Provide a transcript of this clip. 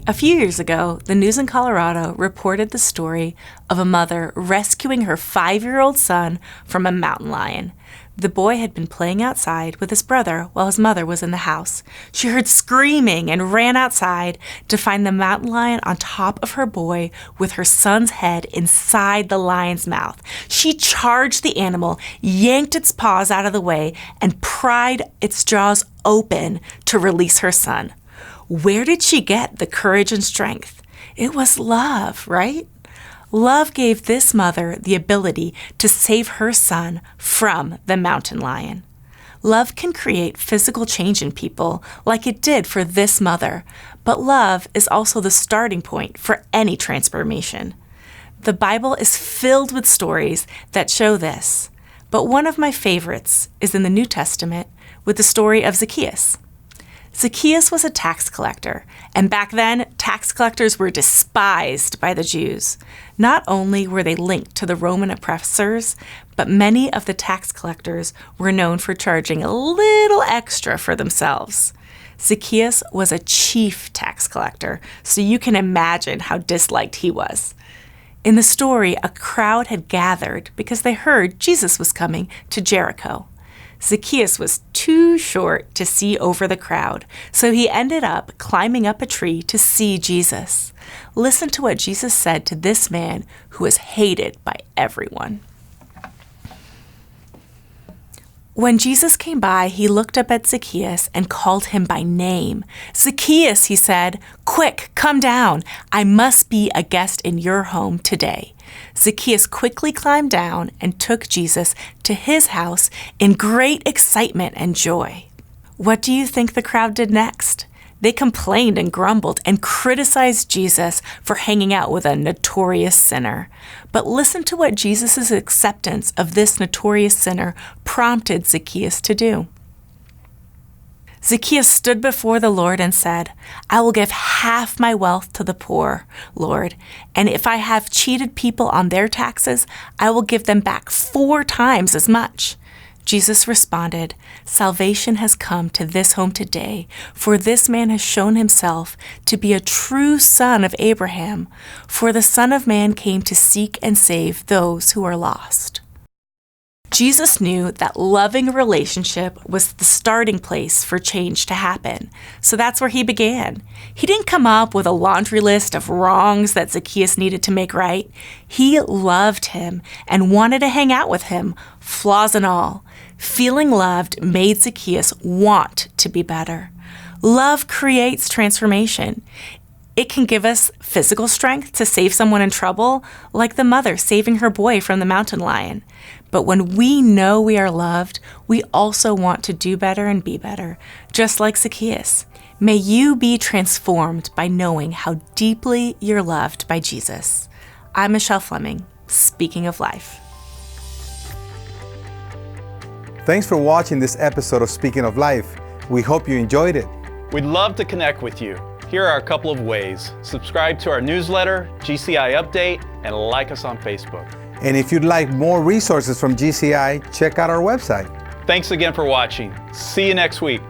A few years ago, the news in Colorado reported the story of a mother rescuing her 5-year-old son from a mountain lion. The boy had been playing outside with his brother while his mother was in the house. She heard screaming and ran outside to find the mountain lion on top of her boy with her son's head inside the lion's mouth. She charged the animal, yanked its paws out of the way, and pried its jaws open to release her son. Where did she get the courage and strength? It was love, right? Love gave this mother the ability to save her son from the mountain lion. Love can create physical change in people like it did for this mother, but love is also the starting point for any transformation. The Bible is filled with stories that show this, but one of my favorites is in the New Testament with the story of Zacchaeus. Zacchaeus was a tax collector, and back then, tax collectors were despised by the Jews. Not only were they linked to the Roman oppressors, but many of the tax collectors were known for charging a little extra for themselves. Zacchaeus was a chief tax collector, so you can imagine how disliked he was. In the story, a crowd had gathered because they heard Jesus was coming to Jericho. Zacchaeus was too short to see over the crowd, so he ended up climbing up a tree to see Jesus. Listen to what Jesus said to this man who was hated by everyone. When Jesus came by, he looked up at Zacchaeus and called him by name. "Zacchaeus," he said, "quick, come down. I must be a guest in your home today." Zacchaeus quickly climbed down and took Jesus to his house in great excitement and joy. What do you think the crowd did next? They complained and grumbled and criticized Jesus for hanging out with a notorious sinner. But listen to what Jesus' acceptance of this notorious sinner prompted Zacchaeus to do. Zacchaeus stood before the Lord and said, "I will give half my wealth to the poor, Lord, and if I have cheated people on their taxes, I will give them back 4 times as much." Jesus responded, "Salvation has come to this home today, for this man has shown himself to be a true son of Abraham, for the Son of Man came to seek and save those who are lost." Jesus knew that loving a relationship was the starting place for change to happen, so that's where he began. He didn't come up with a laundry list of wrongs that Zacchaeus needed to make right. He loved him and wanted to hang out with him, flaws and all. Feeling loved made Zacchaeus want to be better. Love creates transformation. It can give us physical strength to save someone in trouble, like the mother saving her boy from the mountain lion. But when we know we are loved, we also want to do better and be better, just like Zacchaeus. May you be transformed by knowing how deeply you're loved by Jesus. I'm Michelle Fleming, speaking of life. Thanks for watching this episode of Speaking of Life. We hope you enjoyed it. We'd love to connect with you. Here are a couple of ways. Subscribe to our newsletter, GCI Update, and like us on Facebook. And if you'd like more resources from GCI, check out our website. Thanks again for watching. See you next week.